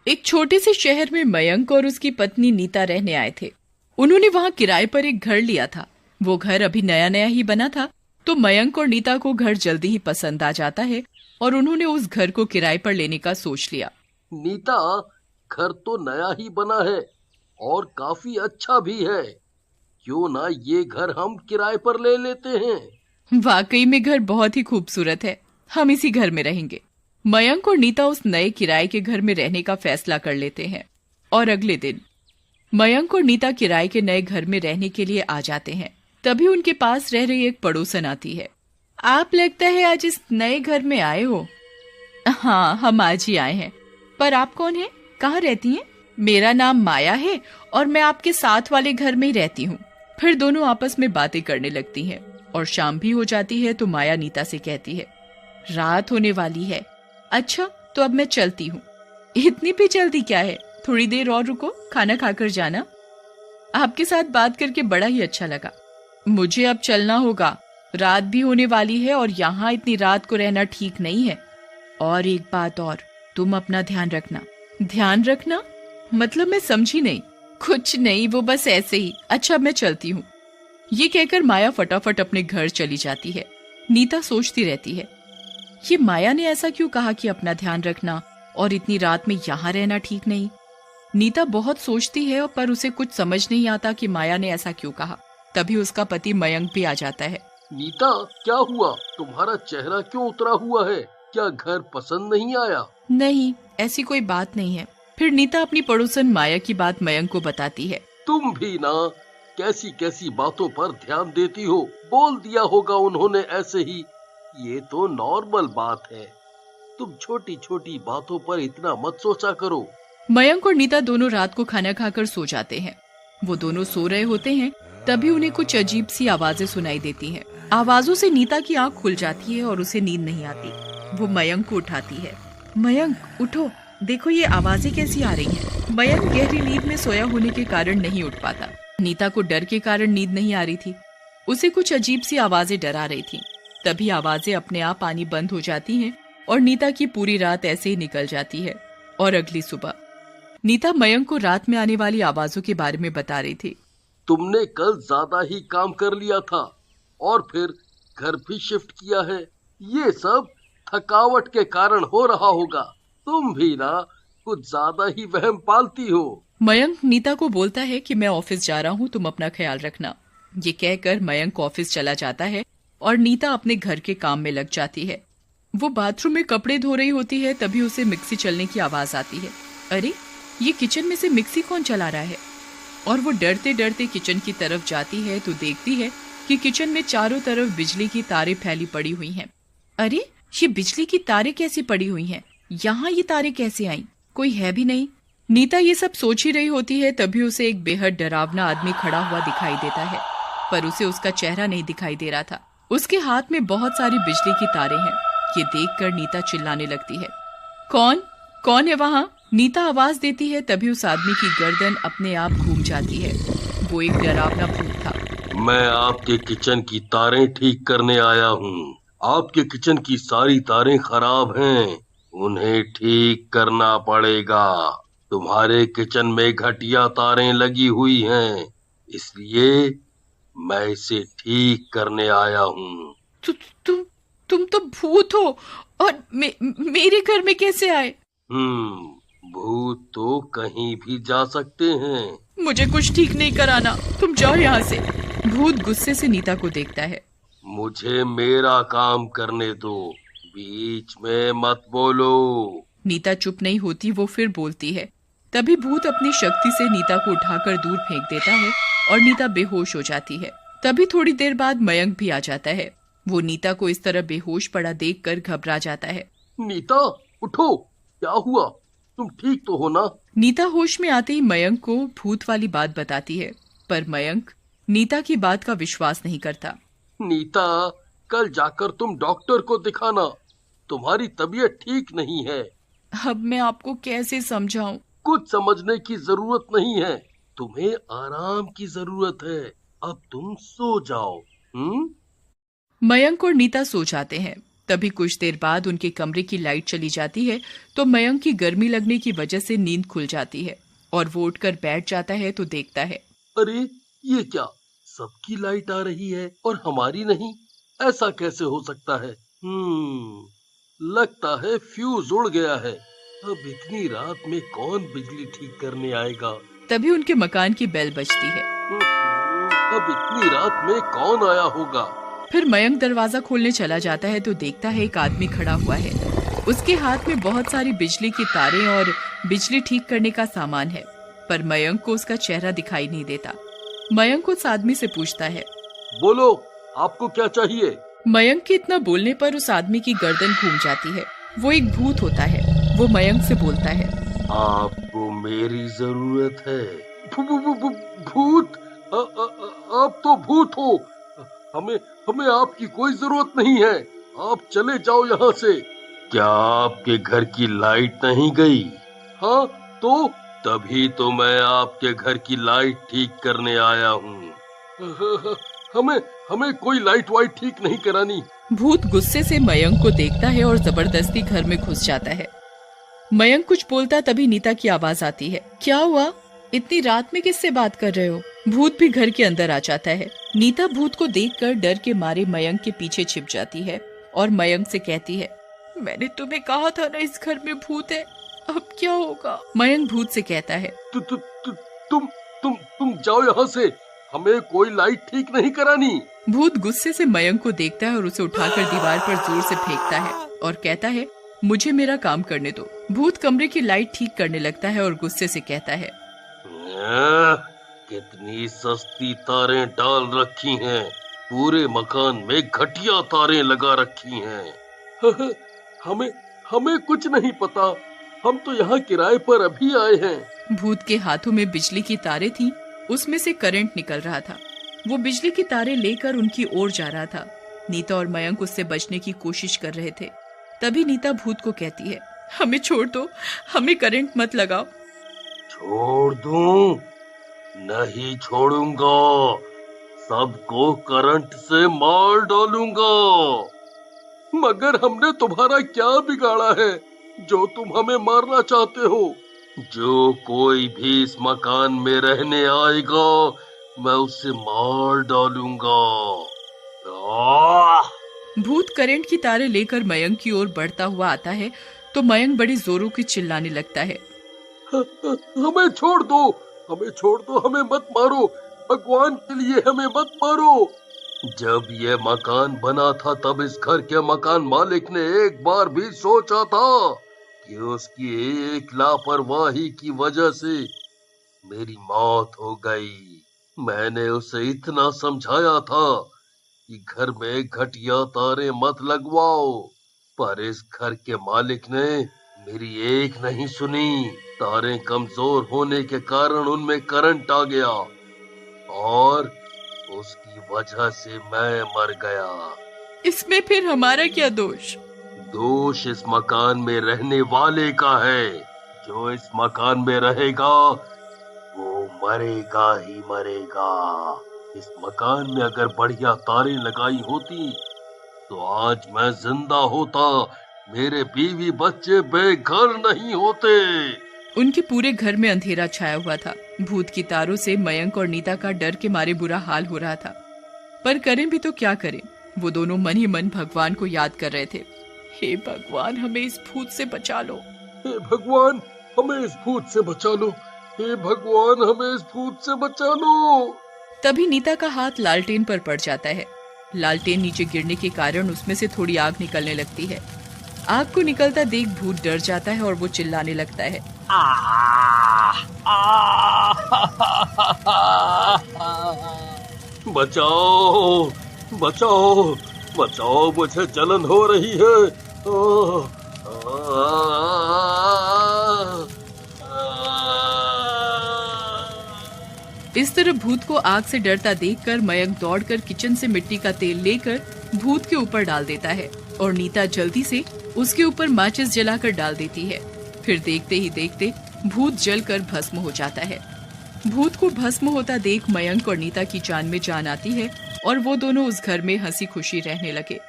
एक छोटे से शहर में मयंक और उसकी पत्नी नीता रहने आए थे। उन्होंने वहां किराए पर एक घर लिया था। वो घर अभी नया नया ही बना था, तो मयंक और नीता को घर जल्दी ही पसंद आ जाता है और उन्होंने उस घर को किराए पर लेने का सोच लिया। नीता, घर तो नया ही बना है और काफी अच्छा भी है। क्यों ना ये घर हम किराए पर ले लेते हैं। वाकई में घर बहुत ही खूबसूरत है, हम इसी घर में रहेंगे। मयंक और नीता उस नए किराए के घर में रहने का फैसला कर लेते हैं और अगले दिन मयंक और नीता किराए के नए घर में रहने के लिए आ जाते हैं। तभी उनके पास रह रही एक पड़ोसन आती है। आप लगता है आज इस नए घर में आए हो? हाँ, हम आज ही आए हैं। पर आप कौन हैं? कहाँ रहती हैं? मेरा नाम माया है और मैं आपके साथ वाले घर में ही रहती हूँ। फिर दोनों आपस में बातें करने लगती हैं और शाम भी हो जाती है तो माया नीता से कहती है, रात होने वाली है। अच्छा, तो अब मैं चलती हूँ। इतनी भी जल्दी क्या है? थोड़ी देर और रुको, खाना खाकर जाना। आपके साथ बात करके बड़ा ही अच्छा लगा। मुझे अब चलना होगा, रात भी होने वाली है और यहाँ इतनी रात को रहना ठीक नहीं है। और एक बात और, तुम अपना ध्यान रखना। ध्यान रखना मतलब मैं समझी नहीं। कुछ नहीं, वो बस ऐसे ही। अच्छा, मैं चलती हूँ। ये कहकर माया फटाफट अपने घर चली जाती है। नीता सोचती रहती है, ये माया ने ऐसा क्यों कहा कि अपना ध्यान रखना और इतनी रात में यहाँ रहना ठीक नहीं। नीता बहुत सोचती है पर उसे कुछ समझ नहीं आता कि माया ने ऐसा क्यों कहा। तभी उसका पति मयंक भी आ जाता है। नीता, क्या हुआ? तुम्हारा चेहरा क्यों उतरा हुआ है? क्या घर पसंद नहीं आया? नहीं, ऐसी कोई बात नहीं है। फिर नीता अपनी पड़ोसन माया की बात मयंक को बताती है। तुम भी ना कैसी कैसी बातों पर ध्यान देती हो। बोल दिया होगा उन्होंने ऐसे ही। ये तो नॉर्मल बात है। तुम छोटी छोटी बातों पर इतना मत सोचा करो। मयंक और नीता दोनों रात को खाना खाकर सो जाते हैं। वो दोनों सो रहे होते हैं, तभी उन्हें कुछ अजीब सी आवाजें सुनाई देती हैं। आवाजों से नीता की आंख खुल जाती है और उसे नींद नहीं आती। वो मयंक को उठाती है। मयंक, उठो, देखो ये आवाजें कैसी आ रही हैं। मयंक गहरी नींद में सोया होने के कारण नहीं उठ पाता। नीता को डर के कारण नींद नहीं आ रही थी। उसे कुछ अजीब सी आवाजें डरा रही थी। तभी आवाजें अपने आप आनी बंद हो जाती हैं और नीता की पूरी रात ऐसे ही निकल जाती है। और अगली सुबह नीता मयंक को रात में आने वाली आवाजों के बारे में बता रही थी। तुमने कल ज्यादा ही काम कर लिया था और फिर घर भी शिफ्ट किया है। ये सब थकावट के कारण हो रहा होगा। तुम भी ना कुछ ज्यादा ही वहम पालती हो। मयंक नीता को बोलता है कि मैं ऑफिस जा रहा हूँ, तुम अपना ख्याल रखना। ये कहकर मयंक ऑफिस चला जाता है और नीता अपने घर के काम में लग जाती है। वो बाथरूम में कपड़े धो रही होती है, तभी उसे मिक्सी चलने की आवाज आती है। अरे, ये किचन में से मिक्सी कौन चला रहा है? और वो डरते डरते किचन की तरफ जाती है तो देखती है कि किचन में चारों तरफ बिजली की तारें फैली पड़ी हुई हैं। अरे, ये बिजली की तारें कैसी पड़ी हुई हैं? यहाँ ये तारें कैसे आईं? कोई है भी नहीं। नीता ये सब सोच ही रही होती है, तभी उसे एक बेहद डरावना आदमी खड़ा हुआ दिखाई देता है, पर उसे उसका चेहरा नहीं दिखाई दे रहा था। उसके हाथ में बहुत सारी बिजली की तारें हैं। ये देखकर नीता चिल्लाने लगती है, कौन कौन है वहाँ? नीता आवाज देती है, तभी उस आदमी की गर्दन अपने आप घूम जाती है। वो एक डरावना भूत था। मैं आपके किचन की तारें ठीक करने आया हूँ। आपके किचन की सारी तारें खराब हैं, उन्हें ठीक करना पड़ेगा। तुम्हारे किचन में घटिया तारें लगी हुई हैं, इसलिए मैं इसे ठीक करने आया हूँ। तु, तुम तुम तो भूत हो और मेरे घर में कैसे आए? भूत तो कहीं भी जा सकते हैं। मुझे कुछ ठीक नहीं कराना, तुम जाओ यहाँ से। भूत गुस्से से नीता को देखता है। मुझे मेरा काम करने दो, बीच में मत बोलो। नीता चुप नहीं होती, वो फिर बोलती है। तभी भूत अपनी शक्ति से नीता को उठाकर दूर फेंक देता है और नीता बेहोश हो जाती है। तभी थोड़ी देर बाद मयंक भी आ जाता है। वो नीता को इस तरह बेहोश पड़ा देखकर घबरा जाता है। नीता, उठो, क्या हुआ? तुम ठीक तो हो ना? नीता होश में आते ही मयंक को भूत वाली बात बताती है, पर मयंक नीता की बात का विश्वास नहीं करता। नीता, कल जाकर तुम डॉक्टर को दिखाना, तुम्हारी तबीयत ठीक नहीं है। अब मैं आपको कैसे समझाऊं? कुछ समझने की जरूरत नहीं है, तुम्हें आराम की जरूरत है। अब तुम सो जाओ। मयंक और नीता सो जाते हैं। तभी कुछ देर बाद उनके कमरे की लाइट चली जाती है तो मयंक की गर्मी लगने की वजह से नींद खुल जाती है और वो उठकर बैठ जाता है तो देखता है, अरे ये क्या, सबकी लाइट आ रही है और हमारी नहीं? ऐसा कैसे हो सकता है? लगता है फ्यूज उड़ गया है। अब इतनी रात में कौन बिजली ठीक करने आएगा? तभी उनके मकान की बेल बजती है। अब इतनी रात में कौन आया होगा? फिर मयंक दरवाजा खोलने चला जाता है तो देखता है एक आदमी खड़ा हुआ है। उसके हाथ में बहुत सारी बिजली की तारें और बिजली ठीक करने का सामान है, पर मयंक को उसका चेहरा दिखाई नहीं देता। मयंक उस आदमी से पूछता है, बोलो, आपको क्या चाहिए? मयंक के इतना बोलने पर उस आदमी की गर्दन घूम जाती है। वो एक भूत होता है। वो मयंक से बोलता है, आपको मेरी जरूरत है। भूत? आप तो भूत हो। हमें आपकी कोई जरूरत नहीं है। आप चले जाओ यहाँ से। क्या आपके घर की लाइट नहीं गई? हाँ तो? तभी तो मैं आपके घर की लाइट ठीक करने आया हूँ। हमें कोई लाइट वाइट ठीक नहीं करानी। भूत गुस्से से मयंक को देखता है और जबरदस्ती घर में घुस जाता है। मयंक कुछ बोलता तभी नीता की आवाज आती है, क्या हुआ? इतनी रात में किससे बात कर रहे हो? भूत भी घर के अंदर आ जाता है। नीता भूत को देखकर डर के मारे मयंक के पीछे छिप जाती है और मयंक से कहती है, मैंने तुम्हें कहा था ना इस घर में भूत है, अब क्या होगा? मयंक भूत से कहता है, तुम जाओ यहाँ से, हमें कोई लाइट ठीक नहीं करानी। भूत गुस्से से मयंक को देखता है और उसे उठाकर दीवार पर जोर से फेंकता है और कहता है, मुझे मेरा काम करने दो। भूत कमरे की लाइट ठीक करने लगता है और गुस्से से कहता है, कितनी सस्ती तारें डाल रखी हैं, पूरे मकान में घटिया तारें लगा रखी हैं। हमें कुछ नहीं पता, हम तो यहाँ किराए पर अभी आए हैं। भूत के हाथों में बिजली की तारें थी, उसमें से करंट निकल रहा था। वो बिजली की तारें लेकर उनकी ओर जा रहा था। नीता और मयंक उससे बचने की कोशिश कर रहे थे। तभी नीता भूत को कहती है, हमें छोड़ दो, हमें करंट मत लगाओ। छोड़ दूं? नहीं छोड़ूंगा, सबको करंट से मार डालूंगा। मगर हमने तुम्हारा क्या बिगाड़ा है जो तुम हमें मारना चाहते हो? जो कोई भी इस मकान में रहने आएगा मैं उसे मार डालूंगा। भूत करंट की तारें लेकर मयंक की ओर बढ़ता हुआ आता है तो मयंक बड़ी जोरों की चिल्लाने लगता है, हमें छोड़ दो, हमें छोड़ दो, हमें मत मारो, भगवान के लिए हमें मत मारो। जब ये मकान बना था तब इस घर के मकान मालिक ने एक बार भी सोचा था कि उसकी एक लापरवाही की वजह से मेरी मौत हो गई। मैंने उसे इतना समझाया था कि घर में घटिया तारे मत लगवाओ, पर इस घर के मालिक ने मेरी एक नहीं सुनी। तारें कमजोर होने के कारण उनमें करंट आ गया और उसकी वजह से मैं मर गया। इसमें फिर हमारा क्या दोष? दोष इस मकान में रहने वाले का है। जो इस मकान में रहेगा वो मरेगा ही मरेगा। इस मकान में अगर बढ़िया तारें लगाई होती तो आज मैं जिंदा होता, मेरे बीवी बच्चे बेघर नहीं होते। उनके पूरे घर में अंधेरा छाया हुआ था। भूत की तारों से मयंक और नीता का डर के मारे बुरा हाल हो रहा था, पर करें भी तो क्या करें? वो दोनों मन ही मन भगवान को याद कर रहे थे। हे भगवान, हमें इस भूत से बचा लो। हे भगवान, हमें इस भूत से बचा लो। हे भगवान, हमें इस भूत से बचा लो। तभी नीता का हाथ लालटेन पर पड़ जाता है। लालटेन नीचे गिरने के कारण उसमें से थोड़ी आग निकलने लगती है। आग को निकलता देख भूत डर जाता है और वो चिल्लाने लगता है, बचाओ बचाओ बचाओ, मुझे जलन हो रही है। इस तरह भूत को आग से डरता देखकर मयंक दौड़कर किचन से मिट्टी का तेल लेकर भूत के ऊपर डाल देता है और नीता जल्दी से उसके ऊपर माचिस जलाकर डाल देती है। फिर देखते ही देखते भूत जलकर भस्म हो जाता है। भूत को भस्म होता देख मयंक और नीता की जान में जान आती है और वो दोनों उस घर में हंसी खुशी रहने लगे।